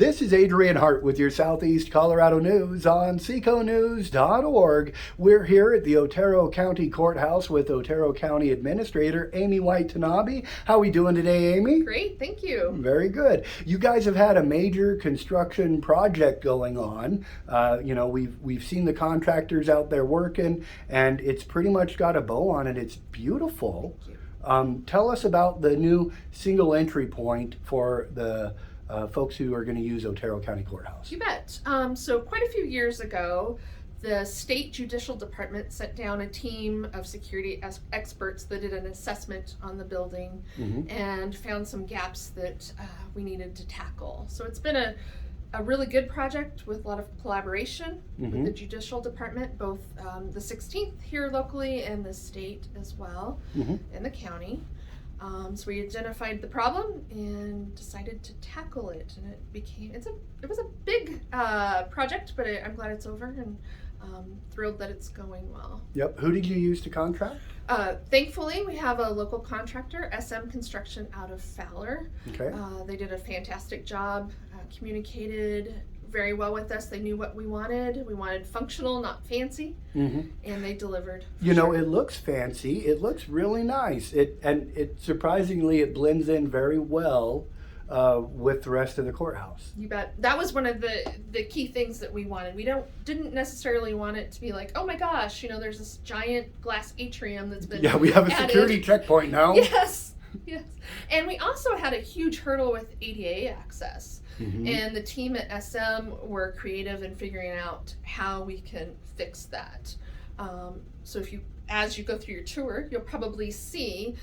This is Adrian Hart with your Southeast Colorado News on seconews.org. We're here at the Otero County Courthouse with Otero County Administrator Amy White-Tanabe. How are we doing today, Amy? Great, thank you. Very good. You guys have had a major construction project going on. We've seen the contractors out there working, and it's pretty much got a bow on it. It's beautiful. Thank you. Tell us about the new single entry point for the folks who are going to use Otero County Courthouse. You bet. So quite a few years ago, the state judicial department sent down a team of security experts that did an assessment on the building and found some gaps that we needed to tackle. So it's been a really good project with a lot of collaboration with the judicial department, both the 16th here locally and the state as well, and the county. So we identified the problem and decided to tackle it, and it was a big project, but I'm glad it's over and thrilled that it's going well. Yep. Who did you use to contract? Thankfully, we have a local contractor, SM Construction, out of Fowler. Okay. They did a fantastic job, communicated very well with us. They knew what we wanted. We wanted functional, not fancy, and they delivered. It looks fancy. It looks really nice. It surprisingly it blends in very well with the rest of the courthouse. You bet. That was one of the key things that we wanted. We didn't necessarily want it to be like, oh my gosh, there's this giant glass atrium that's been we have a added. Security checkpoint now. Yes. And we also had a huge hurdle with ADA access. And the team at SM were creative in figuring out how we can fix that. So as you go through your tour, you'll probably see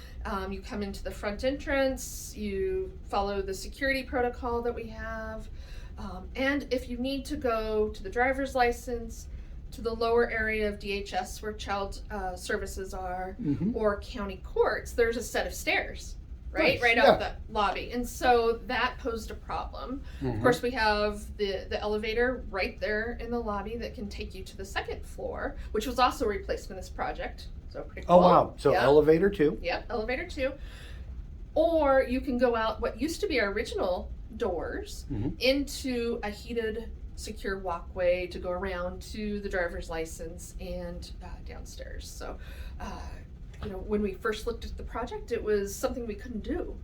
you come into the front entrance, you follow the security protocol that we have, and if you need to go to the driver's license, to the lower area of DHS where child services are, or county courts, there's a set of stairs. Right out the lobby, and so that posed a problem. Of course, we have the elevator right there in the lobby that can take you to the second floor, which was also replaced in this project. So pretty cool. Oh wow! So elevator too. Yep, elevator too. Or you can go out what used to be our original doors into a heated, secure walkway to go around to the driver's license and downstairs. So. When we first looked at the project, it was something we couldn't do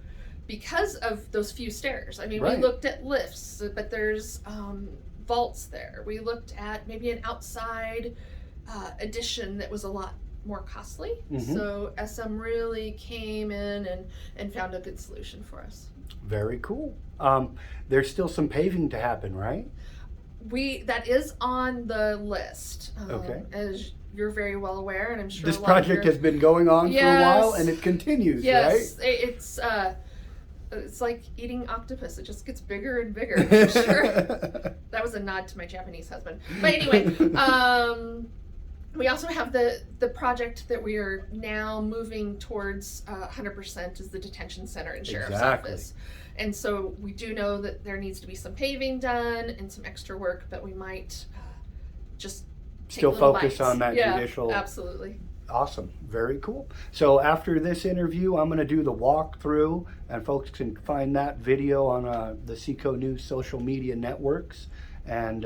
because of those few stairs. I mean, we looked at lifts, but there's vaults there. We looked at maybe an outside addition that was a lot more costly. So SM really came in and found a good solution for us. Very cool. There's still some paving to happen, right? That is on the list. Okay. As you're very well aware, and I'm sure this project has been going on for a while, and it continues, yes, right? It's like eating octopus. It just gets bigger and bigger, for sure. That was a nod to my Japanese husband. But anyway, we also have the project that we are now moving towards 100% is the detention center and sheriff's office. And so we do know that there needs to be some paving done and some extra work, but we might just still focus on that judicial. Absolutely. Awesome. Very cool. So after this interview, I'm going to do the walkthrough, and folks can find that video on the Seco News social media networks. And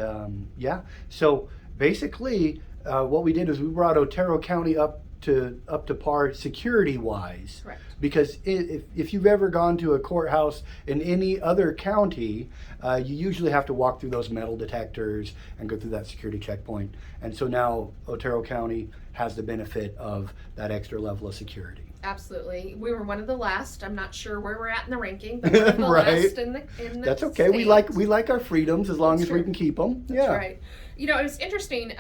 so basically what we did is we brought Otero County up to par security wise. Correct. Because if you've ever gone to a courthouse in any other county, you usually have to walk through those metal detectors and go through that security checkpoint. And so now Otero County has the benefit of that extra level of security. Absolutely. We were one of the last. I'm not sure where we're at in the ranking, but one of the last in the That's okay. State. We like our freedoms as long as we can keep them. That's right. It was interesting.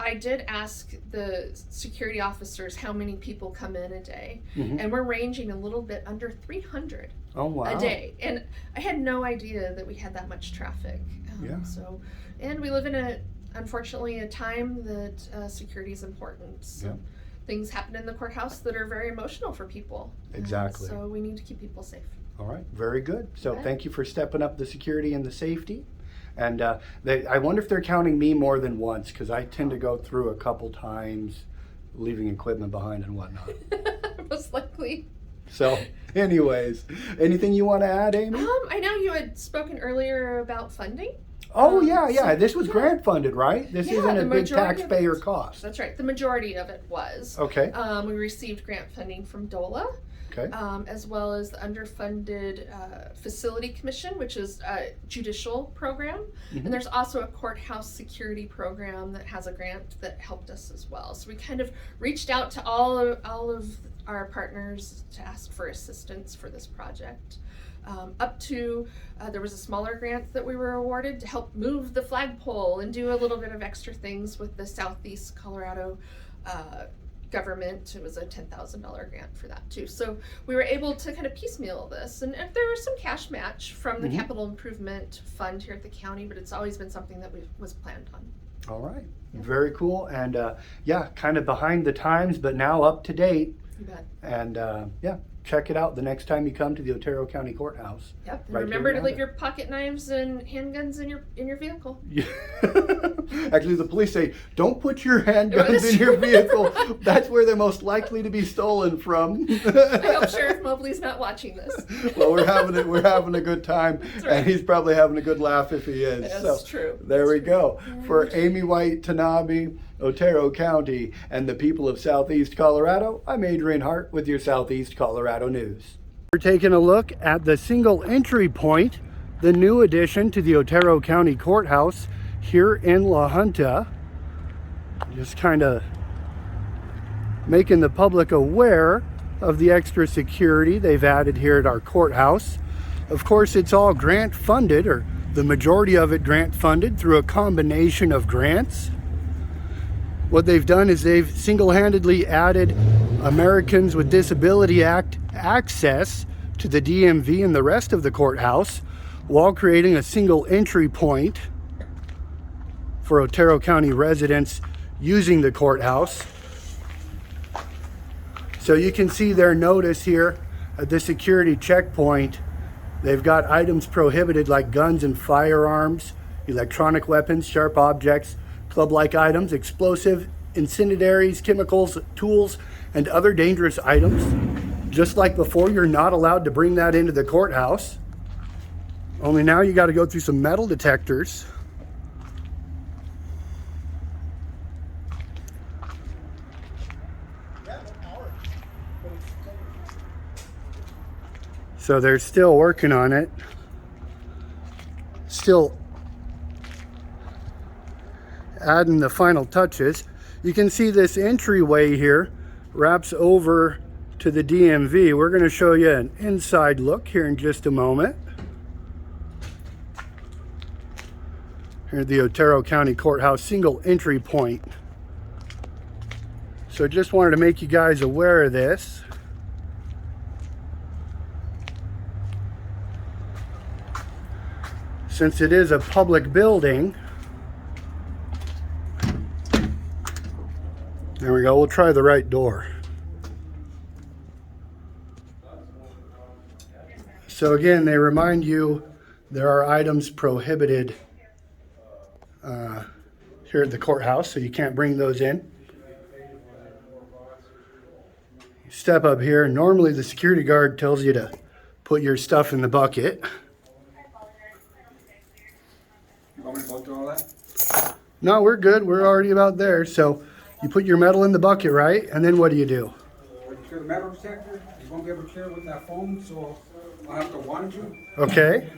I did ask the security officers how many people come in a day, and we're ranging a little bit under 300 a day. And I had no idea that we had that much traffic. And we live in unfortunately, a time that security is important. So things happen in the courthouse that are very emotional for people. Exactly. So we need to keep people safe. All right. Very good. So thank you for stepping up the security and the safety. And I wonder if they're counting me more than once, because I tend to go through a couple times, leaving equipment behind and whatnot. Most likely. So Anyways, anything you want to add, Amy? I know you had spoken earlier about funding. Oh, yeah. So, This was grant funded, right? This isn't the a big majority of taxpayer it- cost. That's right. The majority of it was. Okay. We received grant funding from DOLA. Okay. As well as the underfunded facility commission, which is a judicial program. Mhm. And there's also a courthouse security program that has a grant that helped us as well. So we kind of reached out to all of our partners to ask for assistance for this project. Up to there was a smaller grant that we were awarded to help move the flagpole and do a little bit of extra things with the Southeast Colorado government. It was a $10,000 grant for that too. So we were able to kind of piecemeal this, and there was some cash match from the capital improvement fund here at the county, but it's always been something that was planned on. All right. Very cool. And kind of behind the times, but now up to date. You bet. And check it out the next time you come to the Otero County Courthouse. Yep. And Right remember here to in leave your pocket knives and handguns in your vehicle. Yeah. Actually, the police say, don't put your handguns in your vehicle. That's where they're most likely to be stolen from. I hope Sheriff Mobley's not watching this. Well, we're having a good time, That's right. and he's probably having a good laugh if he is. That's true. There That's we true. go. Yeah. For Amy White, Tanabe, Otero County, and the people of Southeast Colorado, I'm Adrian Hart with your Southeast Colorado News. We're taking a look at the single entry point, the new addition to the Otero County Courthouse here in La Junta. Just kind of making the public aware of the extra security they've added here at our courthouse. Of course, it's all grant funded, or the majority of it grant funded through a combination of grants. What they've done is they've single-handedly added Americans with Disability Act access to the DMV and the rest of the courthouse while creating a single entry point for Otero County residents using the courthouse. So you can see their notice here at the security checkpoint. They've got items prohibited like guns and firearms, electronic weapons, sharp objects, club-like items, explosive, incendiaries, chemicals, tools, and other dangerous items. Just like before, you're not allowed to bring that into the courthouse. Only now you got to go through some metal detectors. So they're still working on it. Still adding the final touches. You can see this entryway here wraps over to the DMV. We're going to show you an inside look here in just a moment. Here at the Otero County Courthouse single entry point. So just wanted to make you guys aware of this. Since it is a public building, there we go, we'll try the right door. So again, they remind you there are items prohibited here at the courthouse, so you can't bring those in. You step up here, and normally the security guard tells you to put your stuff in the bucket. You want me to go through all that? No, we're good. We're already about there. So you put your metal in the bucket, right? And then what do you do? When you clear the metal detector, you won't be able to clear it with that foam, so I'll have to wand you. Okay.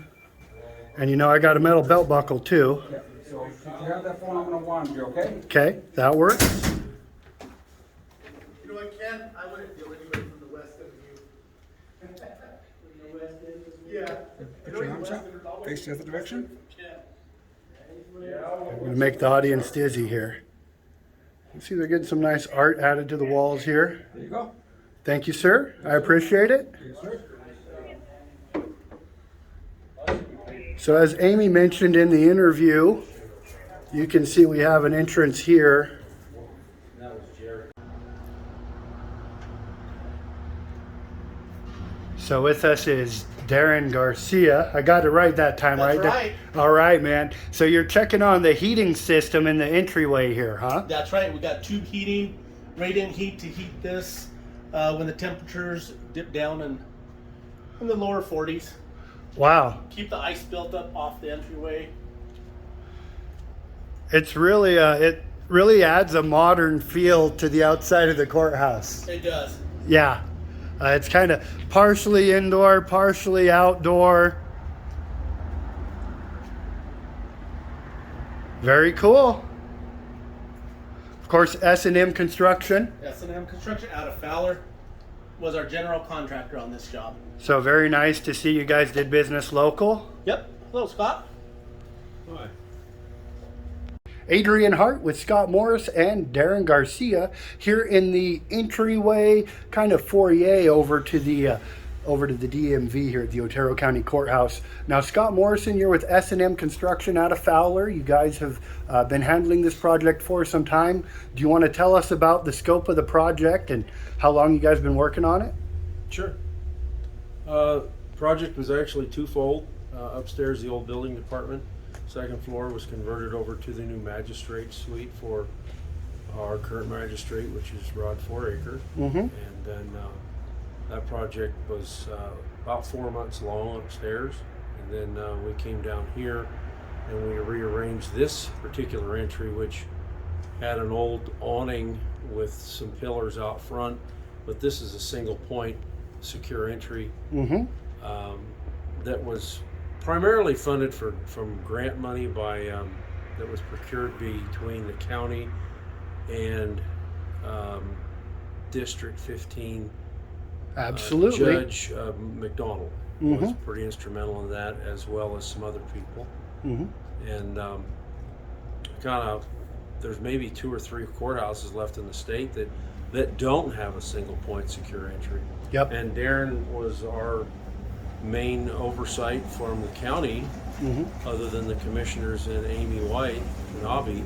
And you know I got a metal belt buckle too. Yeah. So if you have that foam, I'm gonna wand you, okay? Okay, that works. You know what, Ken? I wouldn't do anybody from the west end of you. From the west end of you. Yeah. Put your arms up, face the other direction. I'm going to make the audience dizzy here. You see they're getting some nice art added to the walls here. There you go. Thank you, sir. I appreciate it. Yes, sir. So as Amy mentioned in the interview, you can see we have an entrance here. So with us is Darren Garcia. I got it right that time, That's right? right. All right, man. So you're checking on the heating system in the entryway here, huh? That's right. We got tube heating, radiant heat to heat this when the temperatures dip down and In the lower 40s. Wow. Keep the ice built up off the entryway. It's really, it really adds a modern feel to the outside of the courthouse. It does. Yeah. It's kind of partially indoor, partially outdoor. Very cool. Of course, S&M Construction. S&M Construction out of Fowler was our general contractor on this job. So very nice to see you guys did business local. Yep. Hello, Scott. Hi. Adrian Hart with Scott Morris and Darren Garcia here in the entryway, kind of foyer over to the DMV here at the Otero County Courthouse. Now, Scott Morrison, you're with S&M Construction out of Fowler. You guys have been handling this project for some time. Do you want to tell us about the scope of the project and how long you guys been working on it? Sure. Project was actually twofold. Upstairs, the old building department. Second floor was converted over to the new magistrate suite for our current magistrate, which is Rod Foraker. Mm-hmm. And then that project was about 4 months long upstairs. And then we came down here and we rearranged this particular entry, which had an old awning with some pillars out front, but this is a single point secure entry. Mm-hmm. That was primarily funded from grant money by that was procured between the county and District 15. Absolutely. Judge McDonald was pretty instrumental in that, as well as some other people. Mm-hmm. And kind of, there's maybe 2 or 3 courthouses left in the state that don't have a single point secure entry. Yep. And Darren was our main oversight from the county, other than the commissioners and Amy White and Avi.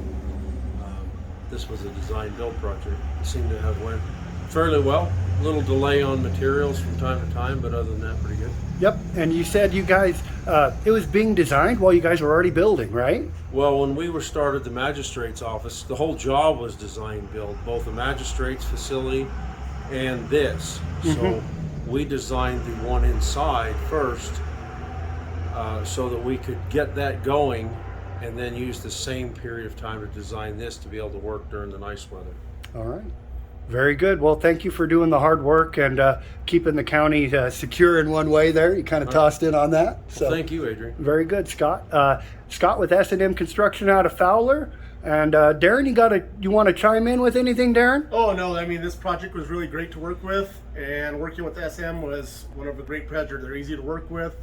This was a design build project. It seemed to have went fairly well. A little delay on materials from time to time, but other than that, pretty good. Yep. And you said you guys, it was being designed while you guys were already building, right? Well, when we were started the magistrate's office, the whole job was design build, both the magistrate's facility and this. So we designed the one inside first, so that we could get that going and then use the same period of time to design this to be able to work during the nice weather. All right. Very good. Well, thank you for doing the hard work and keeping the county secure in one way there. You kind of tossed in on that. So Well, thank you, Adrian. very good, Scott. Scott with S&M Construction out of Fowler. And Darren, you want to chime in with anything, Darren? Oh no, I mean this project was really great to work with, and working with SM was one of the great projects. They're easy to work with,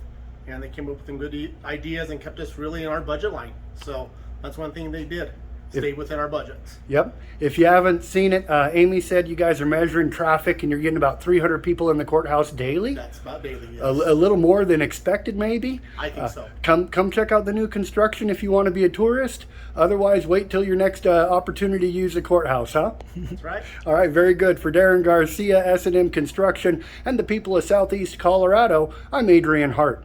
and they came up with some good ideas and kept us really in our budget line. So that's one thing they did. Stay within our budgets. Yep. If you haven't seen it, Amy said you guys are measuring traffic and you're getting about 300 people in the courthouse daily. That's about daily. Yes. A little more than expected, maybe. I think so. Come check out the new construction if you want to be a tourist. Otherwise, wait till your next opportunity to use the courthouse, huh? That's right. All right, very good. For Darren Garcia, S&M Construction, and the people of Southeast Colorado, I'm Adrian Hart.